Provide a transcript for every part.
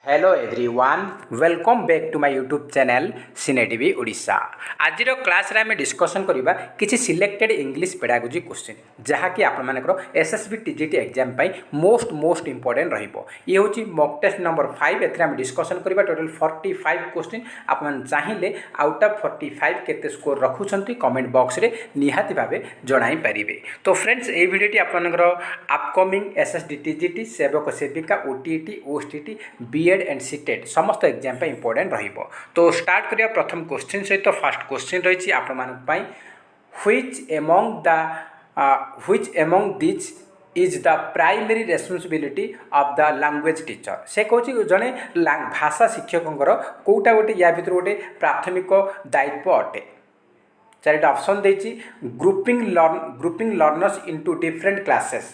Hello everyone welcome back to my YouTube channel cine TV Odisha. आज class रे आम discussion करबा किछि सिलेक्टेड इंग्लिश पेडागोजी क्वेश्चन जहाँकि आपमनकर एसएसबी टीजीटी एग्जाम पाई most important रहिबो। ये होची मॉक टेस्ट नंबर 5 एथरे आम डिस्कसन करबा टोटल 45 क्वेश्चन। आपमन चाहिए आउट ऑफ 45 केते स्कोर रखुछंती कमेंट बॉक्स रे निहाती भाबे जणाई परिबे। तो फ्रेंड्स ए वीडियोटी आपमनकर अपकमिंग एसएसडी टीजीटी सेवक सेविका OTT OSTT BEd and CTET समस्त एग्जाम पे इंपोर्टेंट रहिबो। तो स्टार्ट करिया प्रथम क्वेश्चन सहित फर्स्ट क्वेश्चन रही आपण which among this is the primary responsibility of the language teacher. से कहूँ जड़े भाषा शिक्षक कौटा गोटे या भर गोटे प्राथमिक दायित्व अटे। चारिटा ऑप्शन देछि grouping learners into different classes.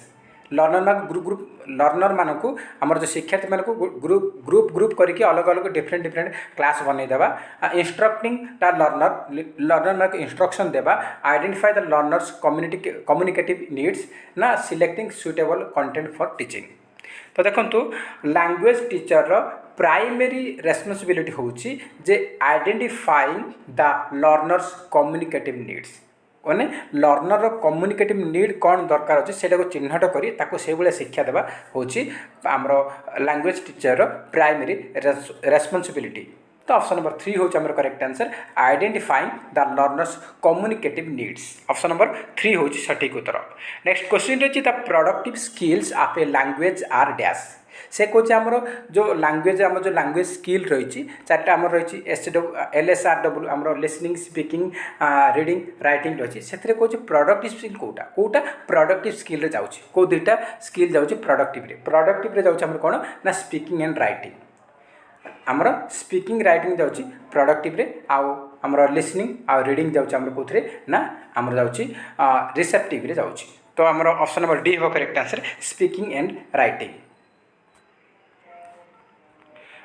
Learner मानक आमर जो शिक्षार्थी मानक ग्रुप करके अलग अलग डिफरेंट क्लास बनईदेवा। इंस्ट्रक्टिंग द लर्नर मानक इंस्ट्रक्शन देवा। Identify the learners communicative needs ना selecting suitable content for teaching. तो देखंतु लैंग्वेज टीचर प्राइमरी रेस्पॉन्सिबिलिटी होची जे identifying the learners communicative needs मैंने लर्नर कम्युनिकेटिव नीड कौन दरकार अच्छे से चिन्हट कर से भाया शिक्षा देवा होची आमर लैंग्वेज टीचर प्राइमरी रेस्पॉन्सिबिलिटी। तो ऑप्शन नंबर 3 हूँ आमर correct answer identifying the learners communicative needs. Option number 3 हूँ सठिक उत्तर। नेक्स्ट क्वेश्चन रही the productive skills of a language are dash. से कौच आमर जो लैंग्वेज स्किल रही चार्टा आमर रही LSRW आमर लिसनिंग स्पीकिंग रीडिंग राइटिंग रही से कौच प्रोडक्टिव स्किल कौटा प्रोडक्टिव स्किल रे जाउछि को दुईटा स्किल जाउछि प्रोडक्टिव रे जाउछि आमर कोन ना स्पीकिंग एंड राइटिंग। आमर स्पीकिंग राइटिंग जाउछि प्रोडक्टिव रे आउ आमर लिसनिंग आउ रीडिंग जाउछि आमर कोथरे ना आमर जाउछि रिसेप्टिव रे जाउछि। तो आमर ऑप्शन नंबर डी हो correct answer speaking and writing.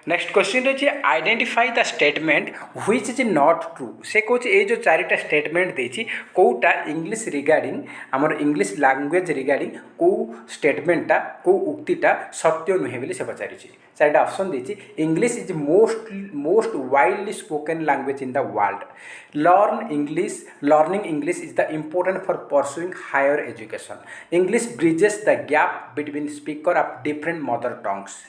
Next question रही identify the statement which is not true. से कौच ये जो चारिटा स्टेटमेंट देछि कौटा इंग्लिश रिगार्डिंग आमर इंग्लिश लैंग्वेज रिगार्डिंग कौ स्टेटमेंटा कौ उक्तिटा सत्य नुहे बोली से पचारि। चारिटा ऑप्शन देछि English is most widely spoken language in the world. Learning English is the important for pursuing higher education. English bridges the gap between speaker of different mother tongues.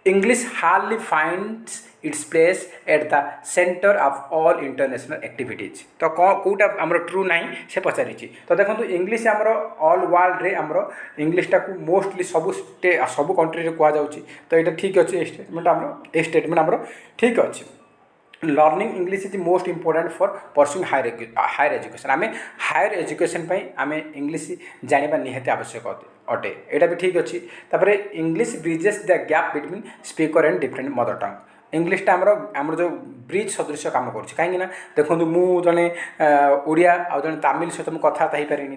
English hardly finds its place at the center of all international activities। तो कौटा आमर true नाई से पचारि। तो देखो English आमर all world रे आमर इंग्लिशटा को मोस्टली सब कंट्री रे कहा जाउछि। तो ये ठीक अच्छे स्टेटमेंट आमर ठीक अच्छे। Learning English is most important for pursuing higher education. आम हायर एजुकेशन आम इंग्लिश जाना निहाती आवश्यक अटे यहाँ भी ठीक अच्छी। तापर English bridges the gap between speaker and different mother tongue. इंग्लिशटा आमर जो ब्रिज सदृश कम कहीं देखो मुझे ओडिया आ जड़े तमिल सहित मुझे कथबार्ता हो पारे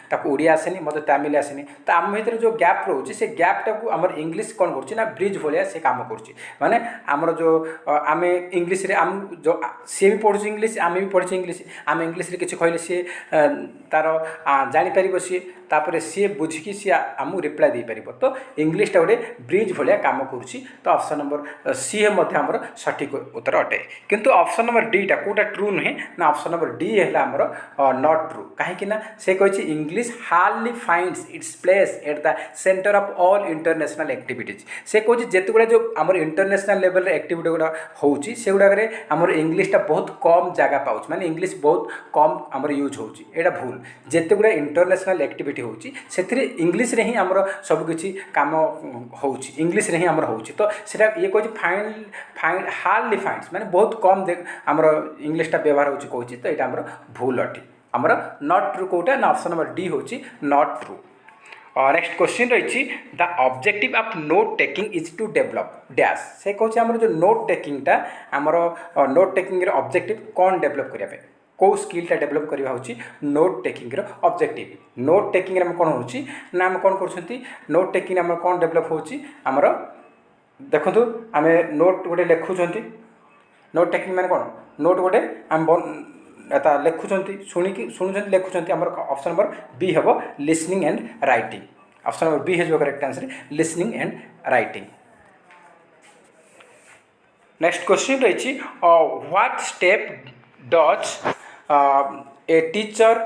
ताको ओडिया आसेनी मत तमिल आसेनी। तो आम भर जो गैप रोचे से गैपटा को आम इंग्लिश कौन कर ब्रिज भाया से कम कर आमर जो आम इंग्लिश आम जो सी भी पढ़ु इंग्लिश आम भी पढ़े इंग्लिश आम इंग्लिश किसी कहले सी तार जापर सी तापर सी बुझिकी सी आमको रिप्लाई दे पार। तो इंग्लिशटा गोटे ब्रिज भाया कम कर। तो ऑप्शन नंबर सी आमर सठिक उत्तर अटे। किंतु ऑप्शन नंबर डी टा कौटा ट्रू नुहे ना ऑप्शन नंबर डी है आमर नॉट ट्रू। कहीं से कही English hardly finds its place at the centre of all international activities. से कही जिते गुड़ा जो आम इंटरनेशनल लेवल एक्टिविटी गुड़ा होची से गुड़ाक आमर इंग्लिशटा बहुत कम जगह पाँच माने इंग्लिश बहुत कम आमर यूज होची। एटा भूल जिते गुड़ा इंटरनेशनल एक्टिविटी होची से इंग्लिश रे ही आमर सबकि काम होची इंग्लिश रे ही आमर होची। तो सेटा ये कही फाइंड हार्डली फाइंड्स माने बहुत कम आमर इंग्लिशटा व्यवहार होची कहूँ। तो यहाँ आमर भूल अटे आमर नॉट ट्रू कौटा ना ऑप्शन नंबर डी होची नॉट ट्रू। नेक्स्ट क्वेश्चन रही the objective of note taking is to develop dash. से कहूँ आमर जो नोट टेकिंगटा आमर नोट टेकिंग ऑब्जेक्टिव कौन डेवलप करने कौ स्किलटा डेवलप करवा होची note taking objective. Note taking आम कौन होची ना आम कौन कर नोट टेकिंग आम कौन डेवलप होची आमर देखो आम नोट गोटे लिखुंट नोट टेकिंग माने कौन नोट गोटे आम लिखुंट शुणुंट लिखुंट आम ऑप्शन नंबर बी हम listening and writing. Option number B है जो correct answer listening and writing. Next question रही what step does a teacher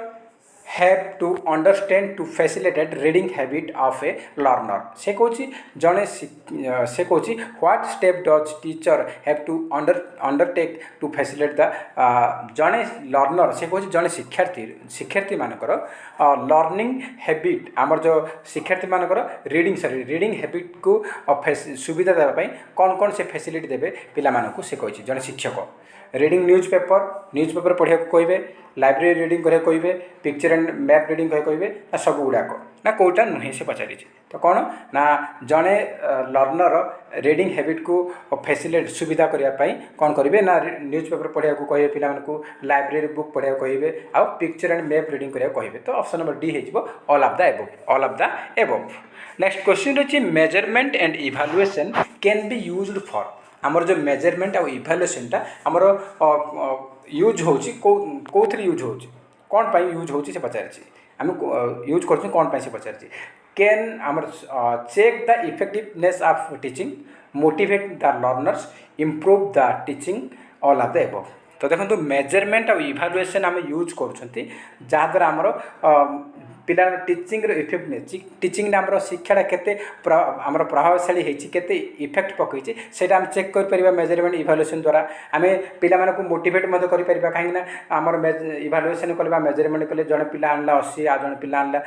have to understand to facilitate reading habit of a learner से कौन जड़े से कौन what step does teacher have to undertake to facilitate the जड़े learner से कौन जड़े शिक्षार्थी मानकर लर्निंग हैबिट आमर जो शिक्षार्थी मानकर रीडिंग हैबिट को सुविधा देवाई कौन कौन से फैसिलिटी देवे पिला से कही जड़े शिक्षक रीडिंग न्यूज पेपर पढ़ा कहे लाइब्रेरी रीडिंग करा कहे पिक्चर एंड मैप रीडिंग कहे ना सब गुड़ाक ना कौटा नुहे से पचारि तो कौन ना जड़े लर्नर रीडिंग हैबिट को फैसिलिटी सुविधा करने कौन करेंगे ना न्यूज पेपर पढ़ा कहे पिला लाइब्रेरी बुक पढ़ा कहे आउ पिक्चर एंड मैप रीडिंग करा कहे तो ऑप्शन नंबर डी हो all of the above next question रही measurement and evaluation can be used for आमर जो मेजरमेंट आउ इभालुएसनटा आमर यूज होची कोथि यूज होची कौन पाई यूज होची से पचारि आम यूज कर कौन पाई से पचारि कैन आमर check the effectiveness of teaching motivate the learners improve the teaching all of the above तो देखो मेजरमेंट और इभालुएसन आम यूज कर जहाँद्वारा आमर पिला टीचिंग इफेक्टनेस टीचिंग आमर शिक्षाटा केते आमर प्रभावशाली होती केते इफेक्ट पकई से आम चेक कर मेजरमेंट इभालुएसन द्वारा आम पिला मोटिवेट कर कहीं आमर इभालुएसन करवा मेजरमेंट कले जड़े पिला आनला 80 आ जड़े पिला आनला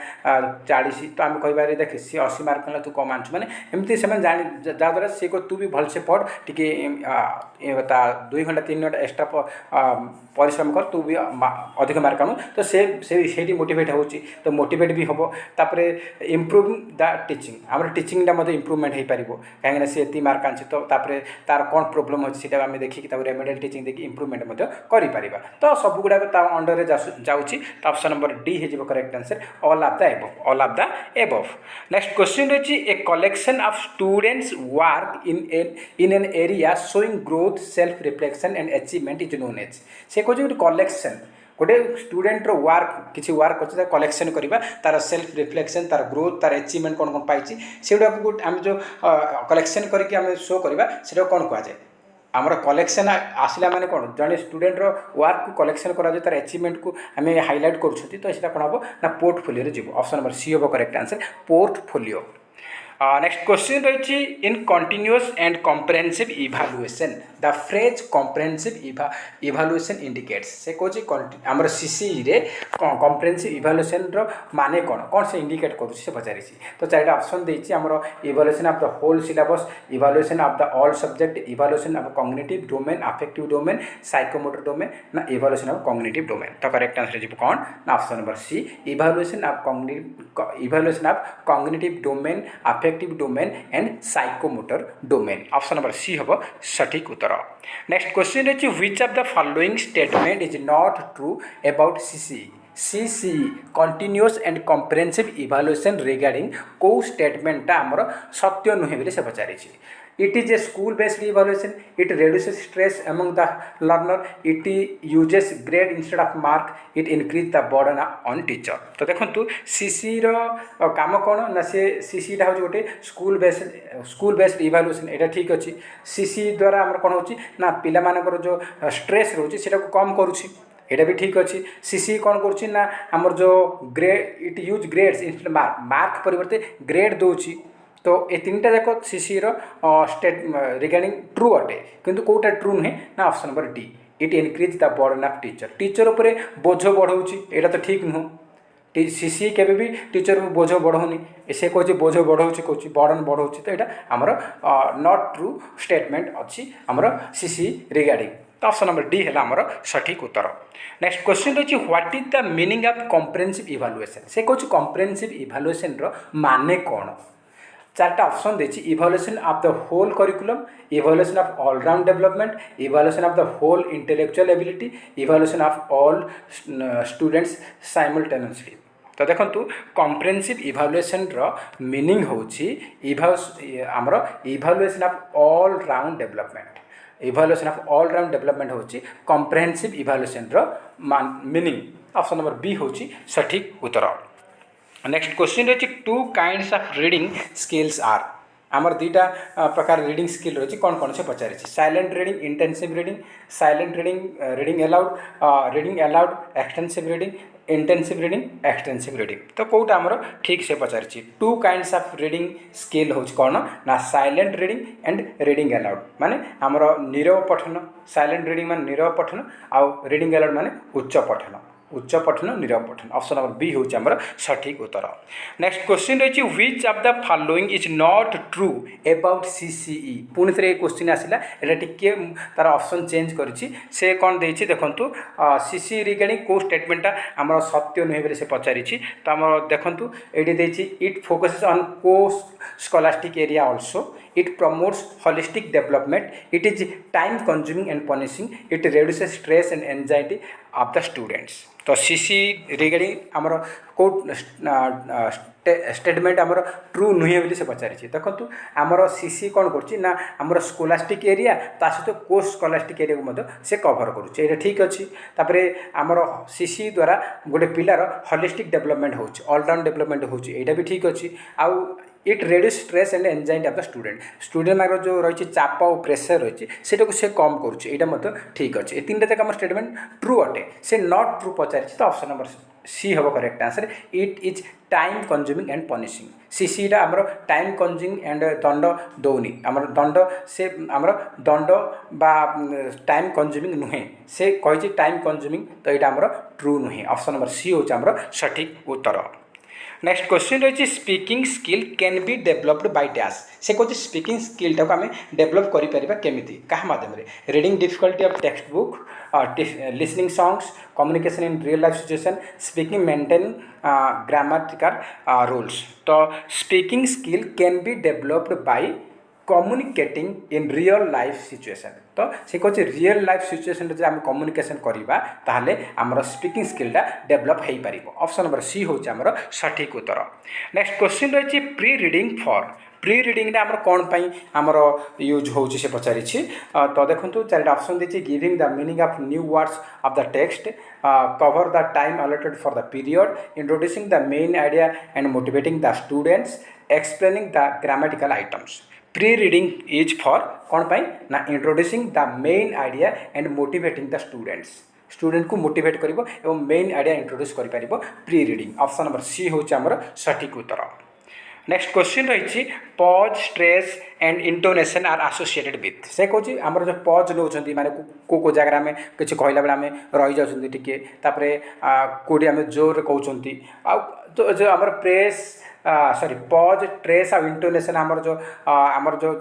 40 तो आम कह देख सी 80 मार्क आनला तू कम आनछु मैंने एमती से जहाँद्वारा सी को तू भी भलसे पढ़ टी 2 घंटा 3 घंटा एक्सट्रा परिश्रम कर तू भी अधिक मार्क आणु तो से मोटिवेट हो तो मोटिवेट भी हम तापर इम्प्रूव द टीचिंग आम टीचिंगटा इम्प्रूवमेंट हो पार कहीं सी एति मार्क आनी तो तार कौन प्रोब्लेम अच्छी आम देखिए रेमेडियल टीचिंग देखिए इम्प्रूवमेंट कर तो सब गुड़ाक अंडर जाऊँगी तो ऑप्शन नंबर डी हो correct answer all of the above next question रही a collection of students work in an area showing growth self reflection and achievement is known as से कहे कलेक्शन गोटे स्टूडेंटर वर्क किसी वर्क अच्छे collection करवा तार सेल्फ रिफ्लेक्शन तार ग्रोथ तार अचीवमेंट कौन कौन पाई से आम जो कलेक्शन करके शो करवा से कौन कहुए आमर कलेक्शन आसला माने कौन जड़े स्टूडेंटर वर्क को कलेक्शन करा तार अचीवमेंट को आम हाइलाइट करुँच तो सीटा कौन हम ना पोर्टफोलियो जीव ऑप्शन नंबर सी हम correct answer portfolio next question रही in continuous and comprehensive evaluation the phrase comprehensive evaluation indicates से कौन आमर सीसी रे कॉम्प्रिहेंसिव इभालुएसन माने कौन कौन से इंडिकेट कर पचारि तो चारिटा ऑप्शन देती आमर evaluation of the whole syllabus evaluation of the all subject evaluation of cognitive domain affective domain psychomotor domain ना इभालुएसन ऑफ कॉग्निटिव डोमेन तो करेक्ट आंसर हो कौन ना option number C evaluation of cognitive domain affective domain and psychomotor domain option number C हम सठिक उत्तर next question रही which of the following statement is not true about CC continuous and comprehensive evaluation regarding कौ स्टेटमेंटा आमर सत्य नुहे बोली से पचारि it is a school based evaluation it reduces stress among the learner it uses grade instead of mark it increase the burden on teacher तो देखो CC काम कौन ना से सीसीटा हूँ गोटे स्कूल बेस्ड इभालुएसन यहाँ ठीक अच्छे सीसी द्वारा आम कौन हो ना पिला मानकर जो स्ट्रेस रोचे से कम करुँची यहाँ भी ठीक अच्छे सीसी कौन कर आमर जो grade it use grades instead mark परिवर्ते ग्रेड दूची तो ये तीन टा जाक सीसी स्टेट रिगार्डिंग ट्रू अटे किंतु कौटा ट्रू नुहे ना option number D it increase the burden of teacher उपर बोझ बढ़ाऊँगी यहाँ तो ठीक नुह सीसी केबे भी टीचर को बोझ बढ़ाऊनी से कहे बोझ बढ़ाऊँगी कौन बर्डन बढ़ाऊँगी तो यहाँ आमर नॉट ट्रू स्टेटमेंट अच्छी आमर सीसी रिगार्डिंग तो ऑप्शन नंबर डी है आमर सठिक उत्तर नेक्स्ट क्वेश्चन रही what is the meaning of comprehensive evaluation से कहे कॉम्प्रिहेंसिव इभालुएसन माने कौन चार्टा ऑप्शन देती evaluation of the whole curriculum evaluation of all round development evaluation of the whole intellectual ability evaluation of all students simultaneously तो देखो comprehensive evaluation meaning होची आमर evaluation of all round development evaluation of all round development होची comprehensive evaluation meaning option number B होची सठिक उत्तर next question रही two kinds of reading skills are आमर दुईटा प्रकार रीडिंग स्किल रही कौन से पचार silent reading intensive reading silent reading reading aloud extensive reading intensive reading extensive reading तो कौटा आमर ठीक से पचार two kinds of reading skill हूँ कौन ना silent reading and reading aloud माने आमर नीरव पठन साइलेंट रीडिंग मान नीरव पठन आउ रीडिंग अलाउड माने उच्च पठन उच्च पठन नीरव पठन ऑप्शन नंबर बी हूँ आमर सठिक उत्तर। नेक्स्ट क्वेश्चन रही which of the following is not true about CCE पुणी थे क्वेश्चन आसला एटा टिके तार ऑप्शन चेंज करिछि से कौन देछि देखंतु सीसीई रिगार्डिंग को स्टेटमेंटा आमर सत्य नुहे बोली से पचारि तो आमर देखंतु एटी देछि इट फोकसेस ऑन को scholastic area also it promotes holistic development it is time consuming and punishing it reduces stress and anxiety of the students तो सीसी रिगार्डिंग आमर को स्टेटमेंट आमर ट्रू नुहे बोली से पचारि देखो आमर सीसी कौन कर आमर स्कॉलास्टिक एरिया ता सहित को स्कॉलास्टिक एरिया को से कवर करुचे ठीक अच्छी आमर सीसी द्वारा गोटे पिलार होलिस्टिक डेवलपमेंट हो ऑलराउंड डेवलपमेंट होटा भी ठीक अच्छी आउ it reduce stress and anxiety of the student मार्ग जो रही चाप और प्रेसर रही है से कम करुँचे ठीक अच्छे ये तीन तक स्टेटमेंट ट्रू अटे से नॉट ट्रू पचारि तो ऑप्शन नंबर सी हम correct answer it is time consuming and punishing सीसीटा आमर टाइम कंज्यूमिंग एंड दंड दौनी आमर दंड से आमर दंड बा टाइम कंज्यूमिंग नुहे से कही टाइम कंज्यूमिंग तो यहाँ आमर ट्रू नुहे ऑप्शन नंबर सी हूँ आमर सठिक उत्तर। नेक्स्ट क्वेश्चन रही speaking skill can be developed by dash से कहते स्पीकिंग स्किल टाक आम डेभलप करें क्या माध्यम reading difficulty of text book listening songs communication in real life situation speaking maintain grammatical rules तो speaking skill can be developed by communicating in real life situation तो से कहे रियल लाइफ सिचुएशन जो आम communication करवा ताहले आमर speaking स्किलटा develop हो पार ऑप्शन नंबर सी हूँ आमर सठिक उत्तर। नेक्स्ट क्वेश्चन रही pre reading for pre reading आमर कौन पाई आमर यूज हो पचारि तो देखो चार ऑप्शन देती giving the meaning of new words of the text cover the time allotted for the period introducing the main idea and motivating the students explaining the grammatical items pre reading is for कौन पाई ना introducing the main idea and motivating the student को motivate करिवो एवं main idea introduce करि पारिबो pre reading option number C हूँ आमर सठिक उत्तर। नेक्स्ट क्वेश्चन रही pause stress and intonation are associated with से कहूँ आमर जो पॉज नौ माने को जगह आम किसी कहला बेले आम रही जाऊँ टी कौटी आम जोर कहते तो जो आमर प्रेस सॉरी पॉज ट्रेस आ इंटोनेशन आमर जो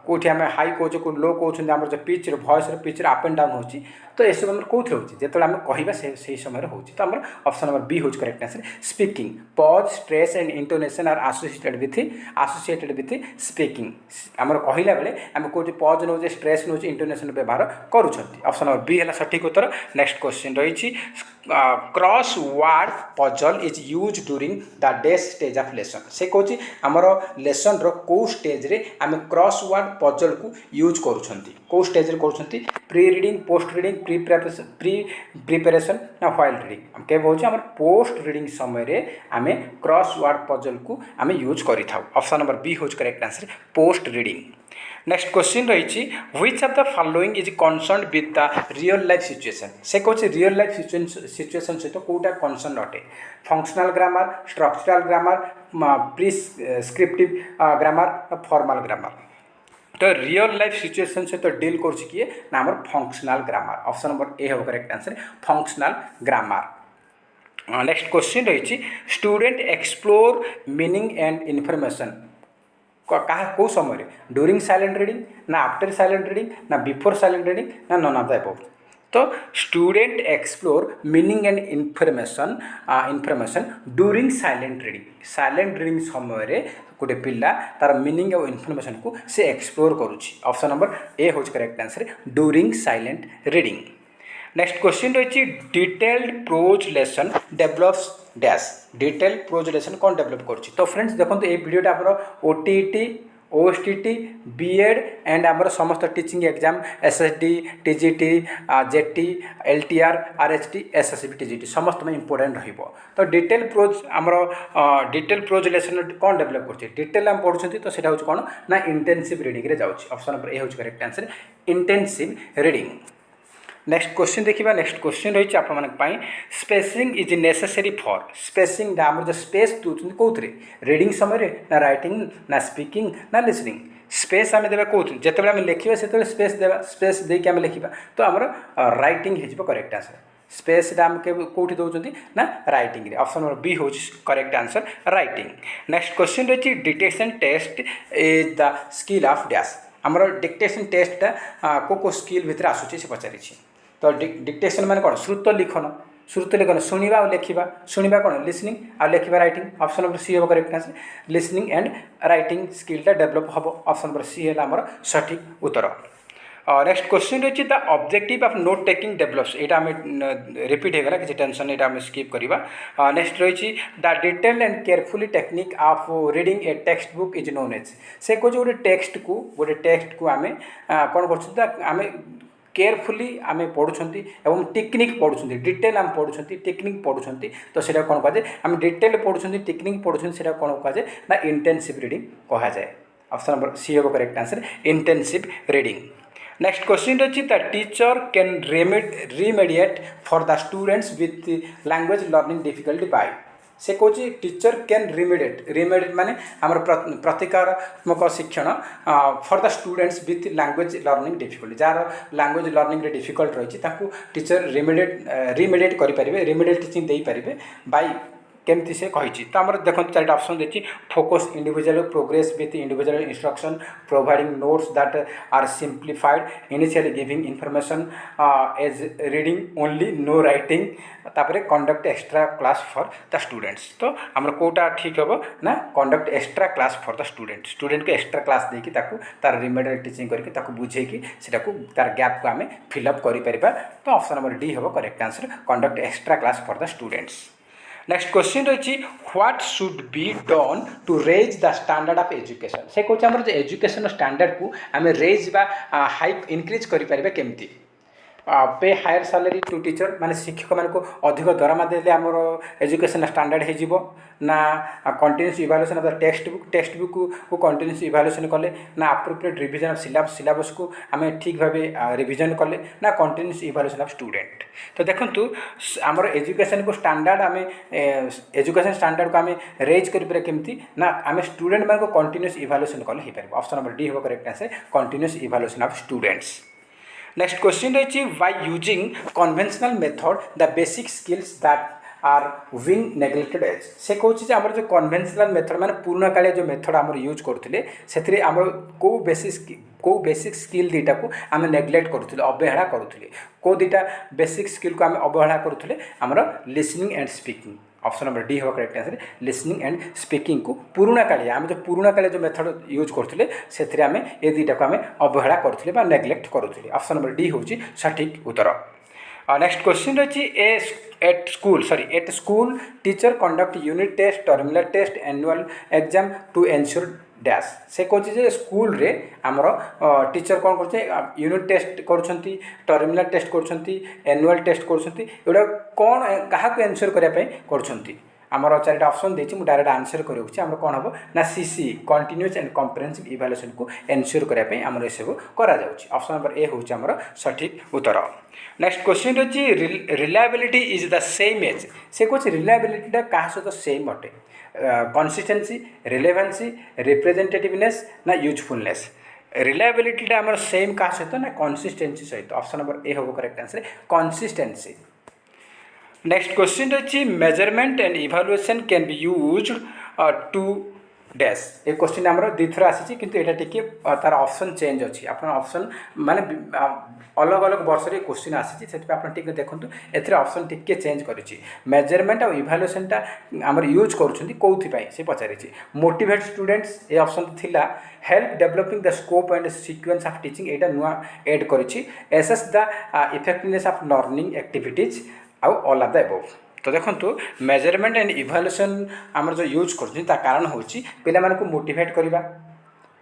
कौटी आम हाई कौचे को लो कहते आमर जो pitch voice pitch up and down होची तो यह सब आम कौन होची जो आम कहवा से समय हो तो आम ऑप्शन नंबर बी हूँ correct answer speaking pause stress and intonation are associated with speaking आमर कहला बेले आम कौन पॉज नौ स्ट्रेस नौ इंटोनेशन व्यवहार करुँच ऑप्शन नंबर बी है सठिक उत्तर। नेक्स्ट क्वेश्चन रही crossword puzzle is use during the day stage of lesson से कहूँ आमर लेसन रो स्टेज रे आम क्रॉस वर्ड पजल को यूज करुँच कौ स्टेज रे करुँच pre reading post reading pre preparation ना व्हाइल रीडिंग के बहुत आम पोस्ट रीडिंग समय आम क्रॉस वर्ड पजल को आम यूज करें ऑप्शन नंबर बी हूँ correct answer post reading. Next question रही which of the following is concern with the real life situation से कहे रियल लाइफ सिचुएशन सहित कौटा कनसर्न अटे functional grammar structural grammar prescriptive grammar formal grammar तो real life situation सहित deal कर किए ना आम functional grammar option number A हम correct answer functional grammar. Next question रही student explore meaning and information कहा कौ समय ड्यूरिंग साइलेंट रीडिंग ना आफ्टर साइलेंट रीडिंग ना बिफोर साइलेंट रीडिंग ना नन ऑफ द अबव तो student explore meaning and information during silent reading समय गोटे पिला तार मीनिंग और इनफॉरमेशन को से एक्सप्लोर करुच्ची ऑप्शन नंबर ए हूँ correct answer during silent reading. Next question रही detailed prose lesson develops dash detailed prose lesson कौन डेभलप कर तो फ्रेंड्स देखो ये वीडियोटा आप ओटीईटी OSTT B.Ed एंड आमर समस्त teaching exam SSD TGT JT LTR RHT SSB TGT समस्त में इंपोर्टेंट रहिबो। तो डिटेल प्रोज आमर डिटेल प्रोज लेसन कौन डेवलप करछि डिटेल आम पढुछंती तो सेटा होछ कोन ना इंटेंसिव रीडिंग रे जाउछि। ऑप्शन नंबर ए होछ correct answer intensive reading. Next question देखिबा। नेक्स्ट क्वेश्चन रही आप spacing is necessary for spacing आम जो स्पेस दूसरी कौन रीडिंग समय ना राइटिंग ना स्पीकिंग ना लिसनिंग स्पेस आम देवा कौन जिते आम लिखा से स्पेस देवा स्पेस देके आम लिखा तो आमर राइटिंग हो करेक्ट आंसर स्पेस आम कौटी दौरान ना राइटिंग। ऑप्शन नंबर बी हूँ correct answer writing. Next question रही detection test is the skill of dash आमर डिक्टेशन टेस्टा को स्किल भितर आसूँ से पचारि तो डिक्टेशन माने कौन श्रुत लिखन शुणा और लिखा शुणा कौन लिसनिंग और लिखा राइटिंग। ऑप्शन नंबर सी हम correct answer listening and writing स्किलटा डेवलप हम। ऑप्शन नंबर सी है आमर सठिक उत्तर। नेक्स्ट क्वेश्चन रही the objective of note taking develops यहाँ आम रिपीट होगा किसी टेंशन यहाँ आम स्किप करवा। नेक्स्ट रही the detail and carefully technique of reading a textbook is known as से कौन गोटे टेक्स्ट को आम कौन कर केयरफुली आम पढ़ुंट एवं टेक्निक पढ़ुंट डिटेल आम पढ़ुंट टेक्निक पढ़ुंट तो सीटा कौन कहुए आम डिटेल पढ़ुंट टेक्निक पढ़ुंट से कौन कहुए ना इंटेंसिव रीडिंग कह जाए। ऑप्शन नंबर सी हम correct answer intensive reading. Next question रही the teacher can remediate for the students with language learning difficulty by से कौन टीचर कैन रिमेडिएट माने आमर प्रतिकारात्मक शिक्षण for the students with language learning difficulty जार language learning difficult रही teacher remediate करें रिमेडिएट टीचिंग दे पारे बाय केमती से कही तो आम देखो चार ऑप्शन देखिए focus individual progress with individual instruction providing notes that are simplified initially giving information as reading only no writing तापर conduct extra class for the students. तो आम कौटा ठीक हम ना conduct extra class for the student को extra class देकी तार रिमेडियल टीचिंग करके बुझेकी तार गैप को आम फिलअप कर। तो ऑप्शन नंबर डी हम correct answer conduct extra class for the students. Next question रही what should be done to raise the standard of education से कौन आम एजुकेशन स्टैंडर्ड को आम रेज बा हाइप इनक्रीज करें केमती पे हायर सैलरी टू टीचर माने शिक्षक मान को अधिक दरमा देले आमर एजुकेशन स्टैंडर्ड हो ना continuous evaluation of the text book को कंटिन्यूस इवैल्यूएशन कले ना अप्रोप्रिएट रिवीजन ऑफ सिलेबस को आम ठीक भाव रिवीजन कले ना कंटिन्यूस इवैल्यूएशन ऑफ स्टूडेंट। तो देखंतु आमर एजुकेशन को स्टैंडर्ड आम एजुकेशन स्टैंडर्ड को आम रेज करें केमती ना आम स्टूडेंट मान को कंटिन्यूस इवैल्यूएशन कले हो पारे। ऑप्शन नंबर डी हम correct answer continuous evaluation of students. Next question रही by using conventional method the basic skills that are being neglected as से कौन आम जो कन्वेंशनल मेथड माने पुराना काले जो मेथड आम यूज करते से आम कौ बेसिक स्किल दीटा को आम नेग्लेक्ट करुले अवहेला करुले कौ दीटा बेसिक स्किल को आम अवहेला करुले आमर listening and speaking. Option number D हम correct answer listening and speaking को पुराना काले आम जो पुराना काले जो मेथड यूज करते से आम ए दुईटा को आम अवहेला करुले नेग्लेक्ट करुले। ऑप्शन नंबर डी हूँ सठिक उत्तर। नेक्स्ट क्वेश्चन रही at school teacher conduct unit test terminal test annual exam to ensure dash से कौन स्कूल रे आमर टीचर कौन कर यूनिट टेस्ट करुँच टर्मिनल टेस्ट करुँच एनुअल टेस्ट करुँच कौन क्या एनश्योर करने कर आमर चारिटा ऑप्शन देती मुझे डायरेक्ट आंसर करूँ आम कौन हम ना CC continuous and comprehensive evaluation को एनश्योर करने आमर सब करा ऑप्शन नंबर ए हूँ आमर सठिक उत्तर। नेक्स्ट क्वेश्चन रही reliability is the same as से कौन रिलायबिलिटी क्या सहित सेम अटे कंसिस्टेंसी रिलेवेंसी रिप्रेजेंटेटिवनेस ना यूजफुलनेस रिलायबिलिटी आमर सेम क्या सहित ना कंसिस्टेंसी सहित। ऑप्शन नंबर ए हम correct answer consistency. Next question रही measurement and evaluation can be used to dash ये क्वेश्चन आमर दुईथर आसी किंतु एटा टिके तार ऑप्शन चेंज अच्छी आप ऑप्शन माने अलग अलग वर्ष रे क्वेश्चन आसी से देखो एथरे ऑप्शन टिके चेंज करिछि मेजरमेंट और इवैल्यूएशनटा आमर यूज करूछंती कोउथि से पचारिछि मोटिवेट स्टूडेंट्स ये ऑप्शन थिला help developing the scope and sequence of teaching एटा नुआ ऐड करिछि assess the effectiveness of learning activities आउ ऑल ऑफ द अबव। तो देखो मेजरमेंट एंड इवैल्यूएशन आमर जो यूज कर कारण हूँ पे मोटिवेट करवा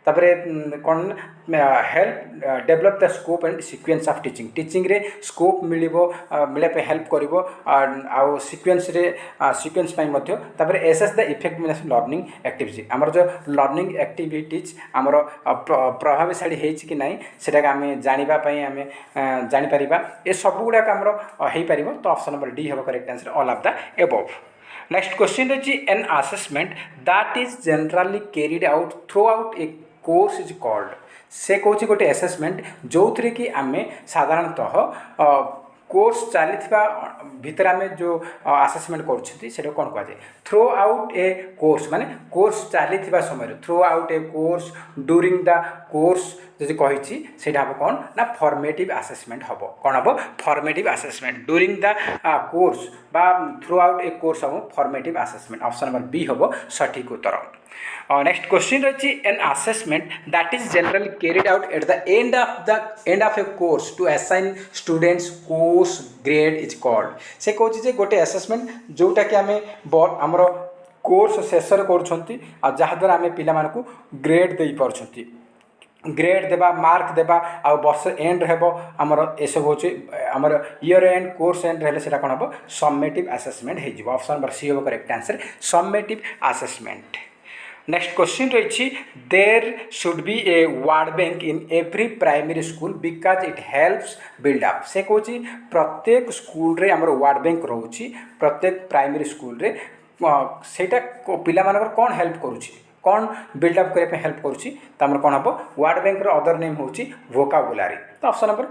तापर कौन help develop the scope and sequence of teaching teaching रे स्कोप मिलिबो मिले पे हेल्प करिवो आउ सीक्वेंस रे सीक्वेंस पई मध्य तापर assess the effectiveness learning activity हमर जो लर्निंग एक्टिविटीज हमर प्रभावशाली हेछि कि नाही सेटा आमे जानिबा पई आमे जानि परिबा ए सब गुडा हमर हेइ परिबो तो ऑप्शन नंबर डी हेबो correct answer all of the above next question रही an assessment that is generally carried out throughout a course is called से कौन गोटे असेसमेंट जो थी कि आम साधारणतः कोर्स चली भितर आम जो असेसमेंट कर कौन कहुए थ्रू आउट ए कोर्स माने कोर्स चली समय throughout a course during the course जी कही हम कौन ना फॉर्मेटिव असेसमेंट हम कौन हम formative assessment during the course बा थ्रू आउट ए कोर्स हम formative assessment option number B हम सठिक उत्तर नेक्स्ट क्वेश्चन रही an assessment that is generally carried out at the end of a course to assign students course grade is called से कहूँ गोटे assessment जोटा कि आम आमर कोर्स शेष कर जहाद्वारा आम पिला ग्रेड दे पार्टी ग्रेड देबा मार्क देबा आ वर्ष एंड हेबो हमर एसब होचे हमर ईयर एंड कोर्स एंड रहले सेटा कोन हबो समेटिव असेसमेंट हे जिवो ऑप्शन नंबर सी हेबो correct answer summative assessment next question रही there should be a word bank in every primary school because it helps build up से कहूँ प्रत्येक स्कूल रे हमर वार्ड बैंक रोची प्रत्येक प्राइमरी स्कूल रे सेटा पिला मानकर कौन हेल्प करूची कौन बिल्डअप करने हेल्प करुँची कौन हम वार्ड बैंक अदर नेम हूँ वोकाबुलारी तो ऑप्शन नंबर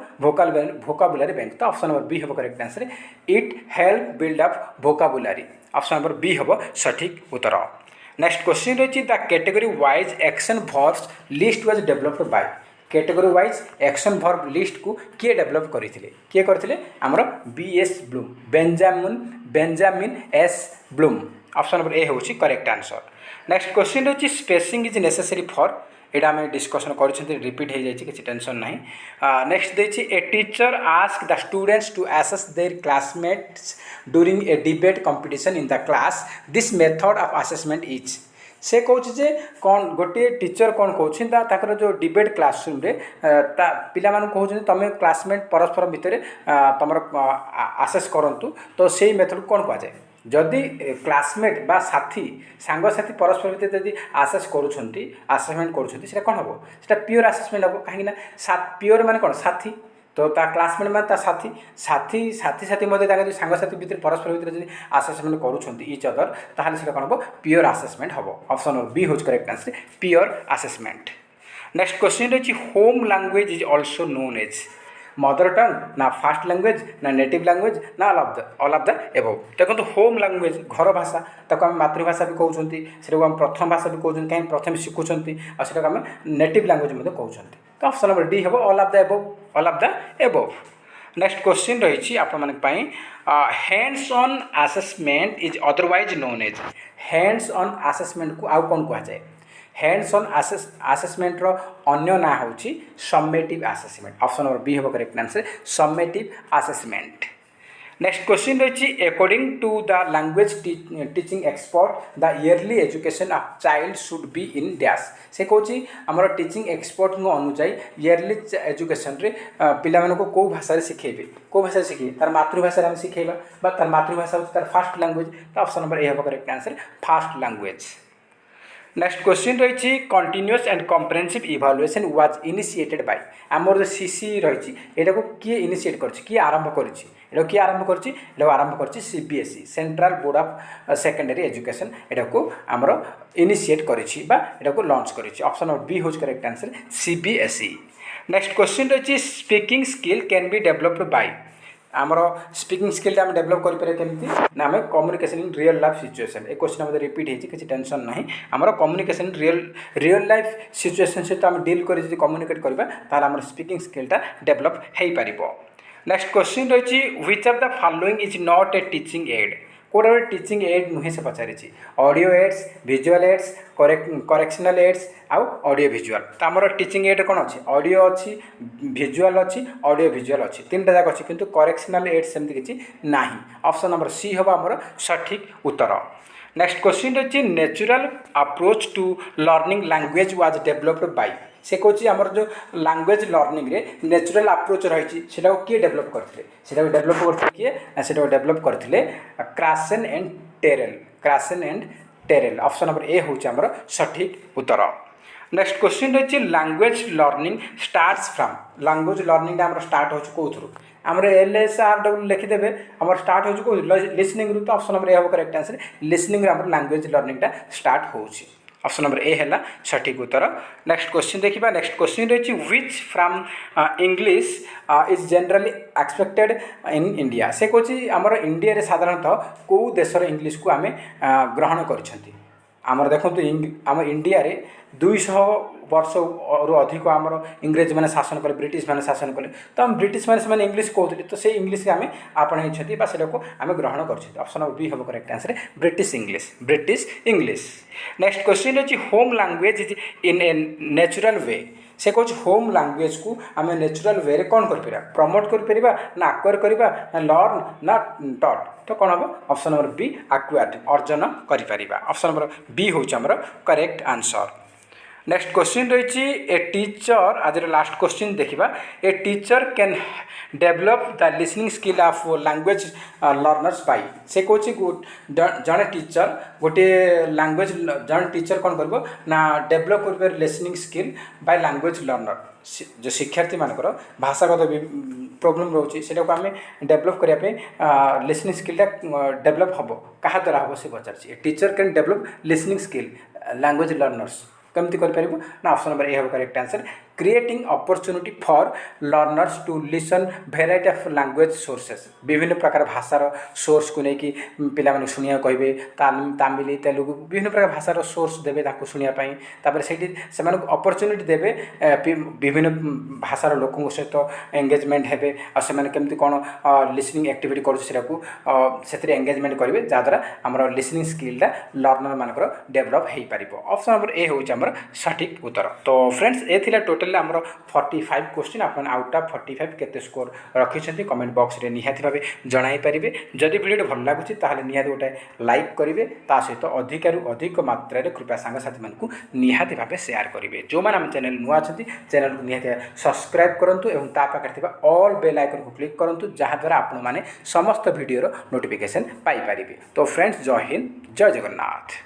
वोकाबुलारी बैंक तो ऑप्शन नंबर बी हम correct answer it help build up vocabulary option number B हम सठिक उत्तर नेक्स्ट क्वेश्चन रही the category wise action verbs list was developed by category wise action verb list को किए डेवलप करते किए करते आमर BS Bloom Benjamin S Bloom option number A हूँ करेक्ट आंसर नेक्स्ट क्वेश्चन रही स्पेसिंग इज नेसेसरी फॉर एटा आम डिस्कसन कर रिपीट हो जाए किसी टेंशन ना नेक्स्ट देखिए a teacher ask the students to assess their classmates during a debate competition in the class this method of assessment is से कहूँ जे कौन गोटे टीचर कौन कहूँ जो डिबेट क्लासरूम रे पिला कहते तुम क्लासमेट परस्पर भितर तुम आसेस करूँ तो से मेथड कौन कहुए जदि क्लासमेट बा साथी सांगसाथी परस्पर भितर जदि आसेस करुँच आसेसमेंट करुँच कौन हम से प्योर आसेसमेंट हम कहीं प्योर माने कौन साथी तो ता क्लासमेट माने ता साथी साथी साथी साथी मध्य सांगसाथी भितर परस्पर भितर जदि आसेसमेंट करुँच इच अदर ताहले सेटा कौन हम प्योर आसेसमेंट हम ऑप्शन नंबर बी होज correct answer pure assessment next question रही home language is also known as mother tongue ना फास्ट लैंग्वेज ना नेटिव लैंग्वेज ना ऑल ऑफ द एबव देखो होम लैंग्वेज घर भाषा ताको आम मातृभाषा भी कहते से आम प्रथम भाषा भी कहते कहीं प्रथम शिखुंट आम नेटिव लैंग्वेज कहते तो ऑप्शन नंबर डी हम all of the above next question रही आपंपाई hands on assessment is otherwise known as hands on assessment को आउ कौन कहुए हैंड्स ऑन असेसमेंट रो अन्य ना हूँ summative assessment option number B हम correct answer summative assessment next question रही according to the language teaching expert the early education of child should be in dash से कहूँ आमर टीचिंग एक्सपर्ट अनुजाई ईयरली एजुकेशन रे पिला को कौ भाषा शिखेबे कौ भाषा शिखे तार मातृभाषा आम शिखेबा तार मातृभाषा हूँ तार फास्ट लैंग्वेज तो ऑप्शन नंबर ए हम correct answer first language next question रही continuous and comprehensive evaluation was initiated by आमर जो सीसी रही यहाँ को किए इनिशिएट किए आरंभ कर किए आरंभ कर CBSE central board of secondary education यहाँ को आमर इनिशिएट कर लॉन्च कर ऑप्शन नंबर बी होज correct answer CBSE next question रही speaking skill can be developed by आमर स्पीकिंग स्किल आम डेवलप करें केमती ना आम communication in real life situation ए क्वेश्चन मत रिपीट होती किसी टेंशन ना आमर कम्युनिकेशन रियल लाइफ सिचुएशन सहित आम डील कर कम्युनिकेट करवा ताल आम स्पीकिंग स्किलटा डेवलप हो पार नेक्स्ट क्वेश्चन रही which of the following is not a teaching aid कौटा गोटे टीचिंग एड नुहे से पचारि audio aids visual aids correctional aids आउ ऑडियो विजुअल तो आमर टीचिंग एड कौन अच्छी ऑडियो अच्छी विजुअल अच्छी ऑडियो विजुअल अच्छी तीन टा जाक अच्छी किंतु करेक्शनल एड्स सेमती किसी ना ऑप्शन नंबर सी हम आमर सठिक उत्तर नेक्स्ट क्वेश्चन रही natural approach to learning language was developed by से कौन आमर जो लैंग्वेज लर्निंग रे नेचुरल अप्रोच रही किए डेवलप करते डेवलप करते किए से डेवलप करते Krashen and Terrell Krashen and Terrell option number A हूँ आमर सठिक उत्तर। नेक्स्ट क्वेश्चन रही language learning starts from language learning आम स्टार्ट हो कौन आमर LSR लिखिदेवे आम स्टार्ट हो कौन लिसनिंग तो ऑप्शन नंबर ए हम करेक्ट आंसर लिसनिंग आम लैंग्वेज लर्निंग स्टार्ट हो ऑप्शन नंबर ए है सठिक उत्तर। नेक्स्ट क्वेश्चन देखा नेक्स्ट क्वेश्चन रही which from English is generally expected in India से कौन आमर इंडिया रे साधारणतः कौ देशर इंग्लिश को आम ग्रहण कर आमर देखो आम इंडिया रे 200 वर्ष रु अधिक आमर इंग्रेज मैंने शासन कले ब्रिटिश मैंने शासन कले तो आम ब्रिटिश मैंने इंग्लिश कहते तो से इंग्लिश आम आपणाई आम ग्रहण कर ऑप्शन नंबर बी हम correct answer British English. Next question रही home language is in a natural way से कौन होम लैंग्वेज को आम नेचुरल वे रे कौन कर प्रमोट कर ना आक्वायर करवा ना लर्न ना टॉट तो कौन हम ऑप्शन नंबर बी आक्वायर्ड अर्जन कर ऑप्शन नंबर बी हूँ आमर करेक्ट आंसर। नेक्स्ट क्वेश्चन रही ए टीचर आज लास्ट क्वेश्चन देखा a teacher can develop the listening skill of language learners by से कौन जड़े टीचर गोटे लैंग्वेज जड़े टीचर कौन कर ना डेवलप कर listening skill by language learner जो शिक्षार्थी मानकर भाषागत प्रोब्लेम रोचे से आम डेवलप करने लिसनिंग स्किलटा डेवलप हम क्या द्वारा हम से पचार teacher can develop listening skill language learners कमती कर ना ऑप्शन नंबर ए हम correct answer creating opportunity for learners to listen variety of language sources विभिन्न प्रकार भाषार सोर्स को लेकिन पिला शुणा कहे तमिल तेलुगु विभिन्न प्रकार भाषार सोर्स देवे शुणापी से अपॉर्चुनिटी देवे विभिन्न भाषार लोकों सहित एंगेजमेंट हेबे केमती कौन लिसनिंग एक्टिविटी कर एंगेजमेंट करेंगे जहाँद्वारा आमर लिसनिंग स्किलटा लर्नर मानकर डेभलप हो पार ऑप्शन नंबर ए हूँ आमर सठिक उत्तर। तो फ्रेंड्स ए थिला टोटल आमर 45 क्वेश्चन आप आउट ऑफ 45 केते स्कोर रखिंट कमेंट बॉक्स रे निहाती भाव जणाई पारे जदि वीडियो भल लगुच ताहले निहाती गोटे लाइक करेंगे ता सहित अधिकरू अधिक मात्रा कृपया सांगसाथी मानकु निहाती भाव शेयर करेंगे जो मैंने आम चैनल नुआ अच्छी चैनल को निहाती सब्सक्राइब करूँ और ता पाखे ऑल बेल आइकन को क्लिक करूँ जहाँद्वारा आपण मैंने समस्त वीडियोर नोटिफिकेशन पाइपर। तो फ्रेंड्स जय हिंद जय जगन्नाथ।